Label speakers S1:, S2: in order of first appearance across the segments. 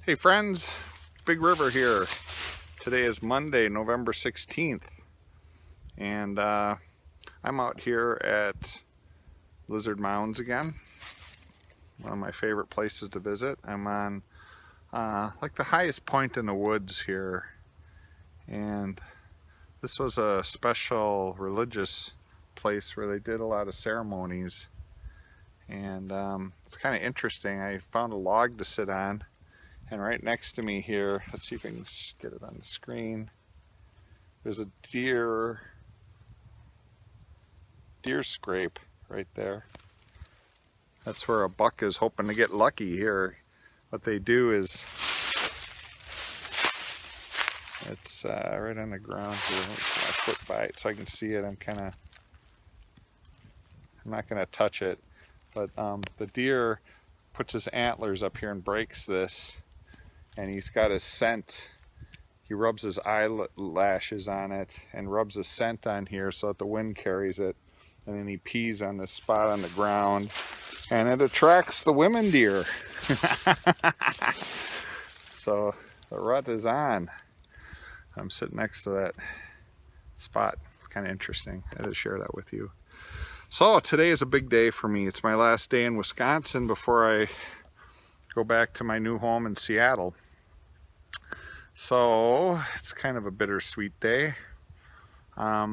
S1: Hey friends, Big River here. Today is Monday, November 16th, and I'm out here at Lizard Mounds again, one of my favorite places to visit. I'm on like the highest point in the woods here, and this was a special religious place where they did a lot of ceremonies, and it's kind of interesting. I found a log to sit on. And right next to me here, let's see if I can get it on the screen. There's a deer scrape right there. That's where a buck is hoping to get lucky here. What they do is, it's right on the ground here. I put by it so I can see it. I'm not gonna touch it, but the deer puts his antlers up here and breaks this, and he's got his scent. He rubs his eyelashes on it and rubs his scent on here so that the wind carries it. And then he pees on this spot on the ground, and it attracts the women deer. So the rut is on. I'm sitting next to that spot. Kind of interesting. I had to share that with you. So today is a big day for me. It's my last day in Wisconsin before I go back to my new home in Seattle. So it's kind of a bittersweet day. I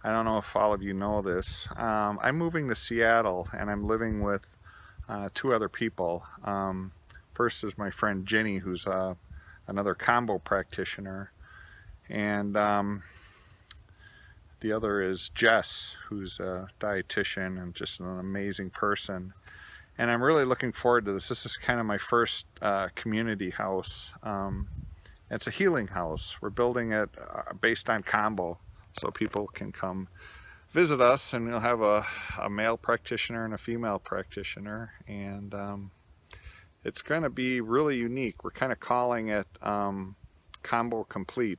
S1: don't know if all of you know this. I'm moving to Seattle, and I'm living with two other people. First is my friend Jenny, who's another combo practitioner, and the other is Jess, who's a dietitian and just an amazing person. And I'm really looking forward to this. This is kind of my first community house. It's a healing house. We're building it based on combo, so people can come visit us, and we'll have a male practitioner and a female practitioner, and it's going to be really unique. We're kind of calling it combo complete,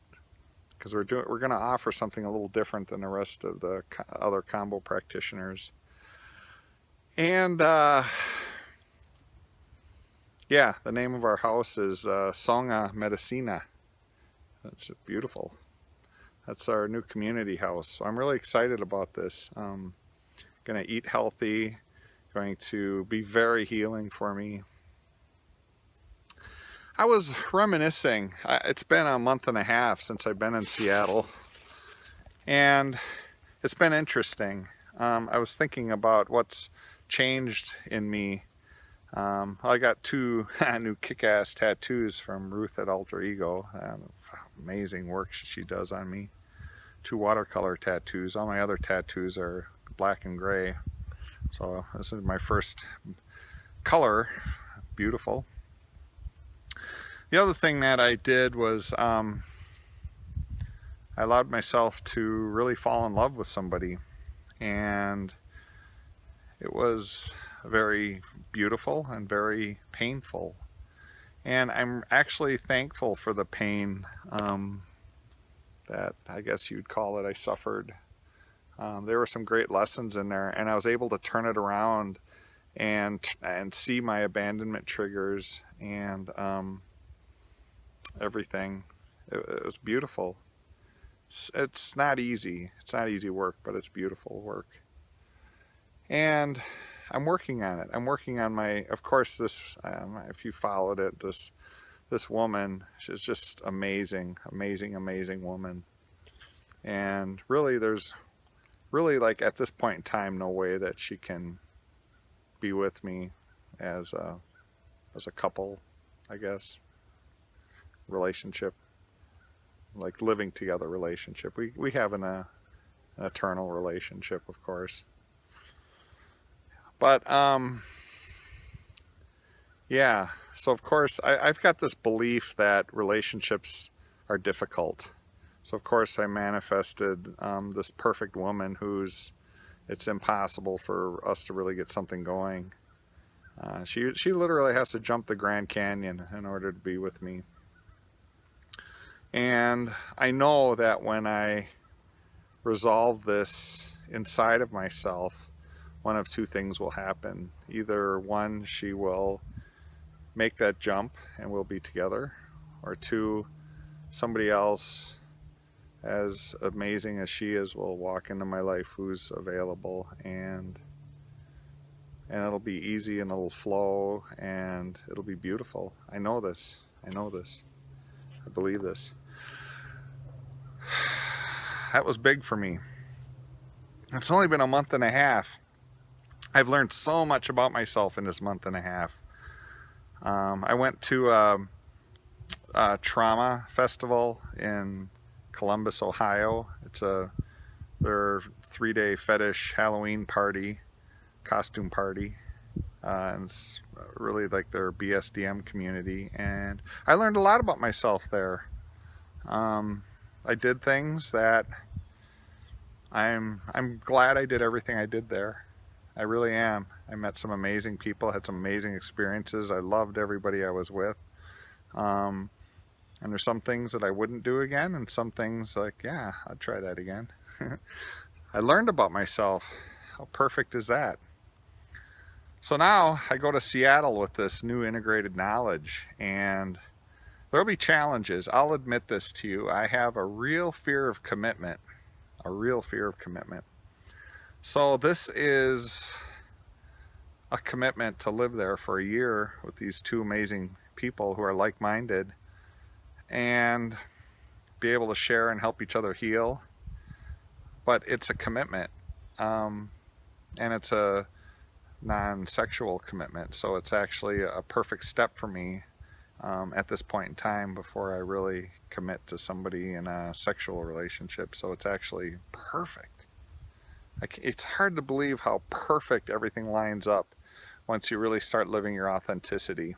S1: because we're going to offer something a little different than the rest of the other combo practitioners. And yeah, the name of our house is Songa Medicina. That's beautiful. That's our new community house. So I'm really excited about this. Gonna eat healthy, going to be very healing for me. I was reminiscing. It's been a month and a half since I've been in Seattle, and it's been interesting. I was thinking about what's changed in me. I got two new kick-ass tattoos from Ruth at Alter Ego. Amazing work she does on me. Two watercolor tattoos. All my other tattoos are black and gray. So this is my first color. Beautiful. The other thing that I did was I allowed myself to really fall in love with somebody, and it was very beautiful and very painful. And I'm actually thankful for the pain that I guess you'd call it I suffered. There were some great lessons in there, and I was able to turn it around and see my abandonment triggers and everything. It was beautiful. It's not easy. It's not easy work, but it's beautiful work. And I'm working on it. I'm working on my, of course, this, if you followed it, this woman, she's just amazing, amazing, amazing woman. And really, there's really, like, at this point in time, no way that she can be with me as a couple, I guess, relationship, like living together relationship. We have an eternal relationship, of course. But yeah, so of course I've got this belief that relationships are difficult. So of course I manifested this perfect woman it's impossible for us to really get something going. She literally has to jump the Grand Canyon in order to be with me. And I know that when I resolve this inside of myself, one of two things will happen. Either one, she will make that jump and we'll be together, or two, somebody else as amazing as she is will walk into my life who's available, and it'll be easy and it'll flow and it'll be beautiful. I know this. I know this. I believe this. That was big for me. It's only been a month and a half. I've learned so much about myself in this month and a half. I went to a trauma festival in Columbus, Ohio. It's their 3-day fetish Halloween party, costume party. And it's really like their BSDM community. And I learned a lot about myself there. I did things that I'm glad I did everything I did there. I really am. I met some amazing people, had some amazing experiences. I loved everybody I was with. And there's some things that I wouldn't do again, and some things like, yeah, I'd try that again. I learned about myself. How perfect is that? So now I go to Seattle with this new integrated knowledge, and there'll be challenges. I'll admit this to you. I have a real fear of commitment. A real fear of commitment. So this is a commitment to live there for a year with these two amazing people who are like-minded and be able to share and help each other heal. But it's a commitment, and it's a non-sexual commitment, so it's actually a perfect step for me at this point in time before I really commit to somebody in a sexual relationship. So it's actually perfect. It's hard to believe how perfect everything lines up once you really start living your authenticity.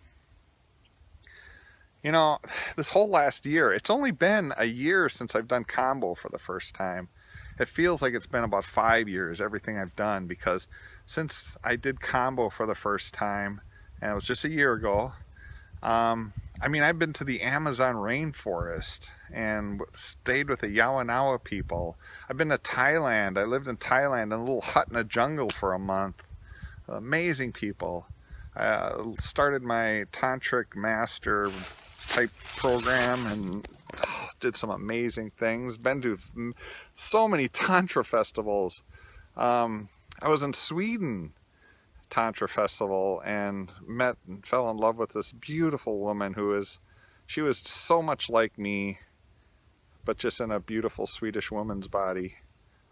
S1: You know, this whole last year, it's only been a year since I've done combo for the first time. It feels like it's been about 5 years, everything I've done, because since I did combo for the first time, and it was just a year ago, I mean, I've been to the Amazon rainforest and stayed with the Yawanawa people. I've been to Thailand. I lived in Thailand in a little hut in a jungle for a month. Amazing people. I started my tantric master type program and did some amazing things. Been to so many tantra festivals. I was in Sweden Tantra festival and met and fell in love with this beautiful woman she was so much like me, but just in a beautiful Swedish woman's body.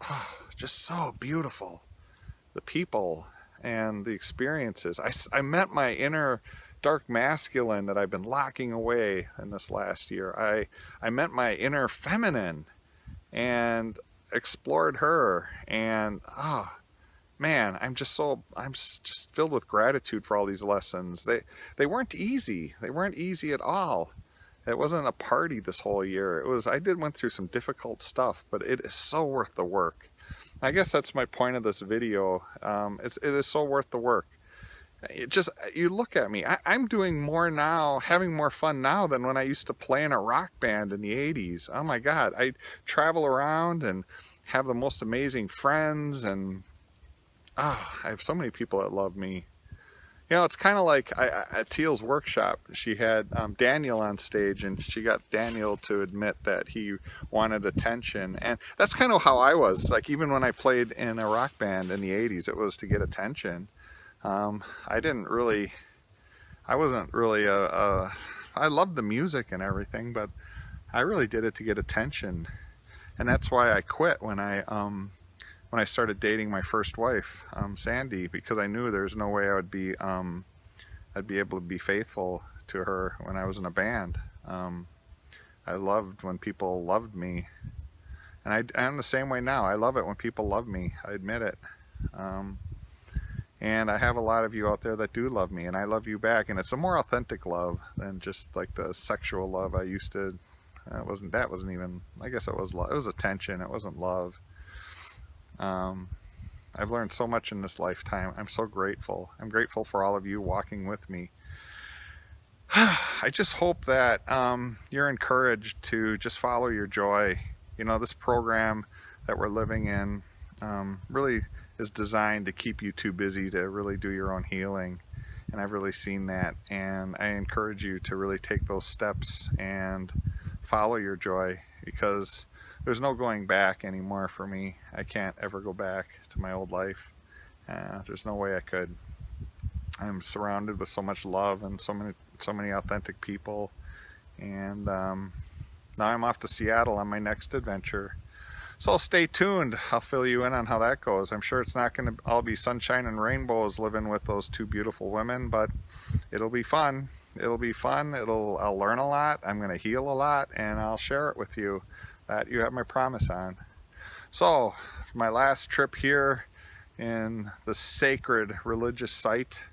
S1: Oh, just so beautiful. The people and the experiences. I met my inner dark masculine that I've been locking away in this last year. I met my inner feminine and explored her, and man, I'm just filled with gratitude for all these lessons. They weren't easy. They weren't easy at all. It wasn't a party this whole year. I went through some difficult stuff, but it is so worth the work. I guess that's my point of this video. It is so worth the work. You look at me. I'm doing more now, having more fun now than when I used to play in a rock band in the 80s. Oh my God. I travel around and have the most amazing friends, and I have so many people that love me. You know, it's kind of like at Teal's workshop, she had Daniel on stage, and she got Daniel to admit that he wanted attention. And that's kind of how I was. Like, even when I played in a rock band in the 80s, it was to get attention. I wasn't really I loved the music and everything, but I really did it to get attention. And that's why I quit when I started dating my first wife, Sandy, because I knew there's no way I'd be able to be faithful to her when I was in a band. I loved when people loved me, and I'm the same way now. I love it when people love me. I admit it. And I have a lot of you out there that do love me, and I love you back. And it's a more authentic love than just like the sexual love I used to. That wasn't even. I guess it was love. It was attention. It wasn't love. I've learned so much in this lifetime. I'm so grateful. I'm grateful for all of you walking with me. I just hope that you're encouraged to just follow your joy. You know, this program that we're living in really is designed to keep you too busy to really do your own healing. and I've really seen that, and I encourage you to really take those steps and follow your joy, because there's no going back anymore for me. I can't ever go back to my old life. There's no way I could. I'm surrounded with so much love and so many authentic people, and now I'm off to Seattle on my next adventure. So stay tuned. I'll fill you in on how that goes. I'm sure it's not going to all be sunshine and rainbows living with those two beautiful women, but it'll be fun. It'll be fun. I'll learn a lot. I'm going to heal a lot, and I'll share it with you. That you have my promise on. So my last trip here in the sacred religious site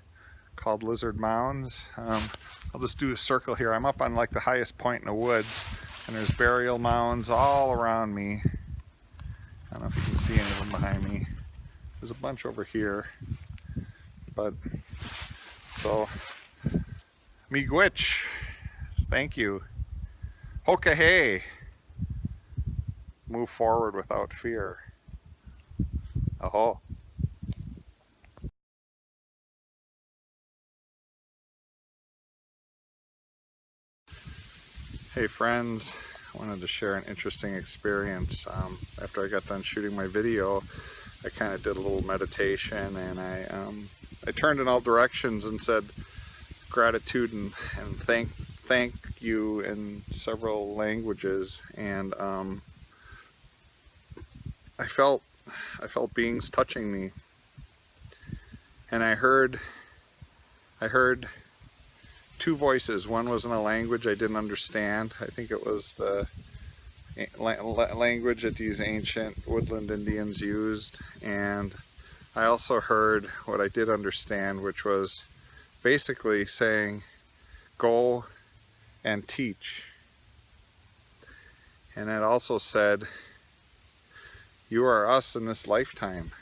S1: called Lizard Mounds. I'll just do a circle here. I'm up on like the highest point in the woods, and there's burial mounds all around me. I don't know if you can see any of them behind me. There's a bunch over here. But, so, miigwech, thank you. Hoka Hey, move forward without fear. Aho. Hey friends, I wanted to share an interesting experience. After I got done shooting my video, I kind of did a little meditation, and I turned in all directions and said gratitude and thank you in several languages, and I felt beings touching me, and I heard two voices. One was in a language I didn't understand. I think it was the language that these ancient woodland Indians used, and I also heard what I did understand, which was basically saying, go and teach. And it also said, you are us in this lifetime.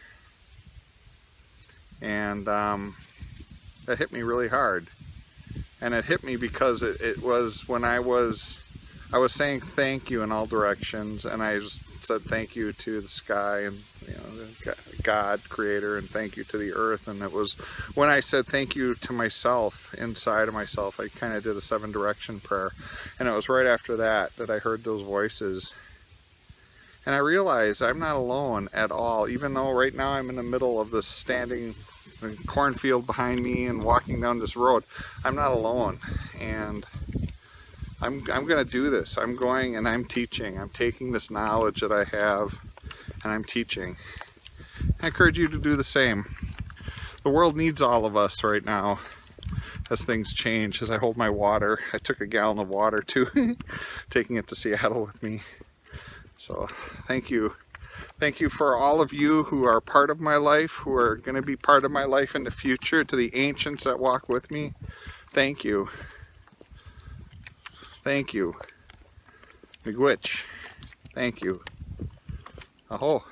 S1: And that hit me really hard. And it hit me because it was when I was saying thank you in all directions, and I just said thank you to the sky and, you know, God, creator, and thank you to the earth. And it was when I said thank you to myself, inside of myself, I kind of did a 7-direction prayer. And it was right after that I heard those voices. And I realized I'm not alone at all, even though right now I'm in the middle of this standing cornfield behind me and walking down this road. I'm not alone, and I'm going to do this. I'm going and I'm teaching. I'm taking this knowledge that I have and I'm teaching. I encourage you to do the same. The world needs all of us right now as things change. As I hold my water, I took a gallon of water too, taking it to Seattle with me. So thank you. Thank you for all of you who are part of my life, who are going to be part of my life in the future, to the ancients that walk with me. Thank you. Thank you. Miigwech. Thank you. Aho.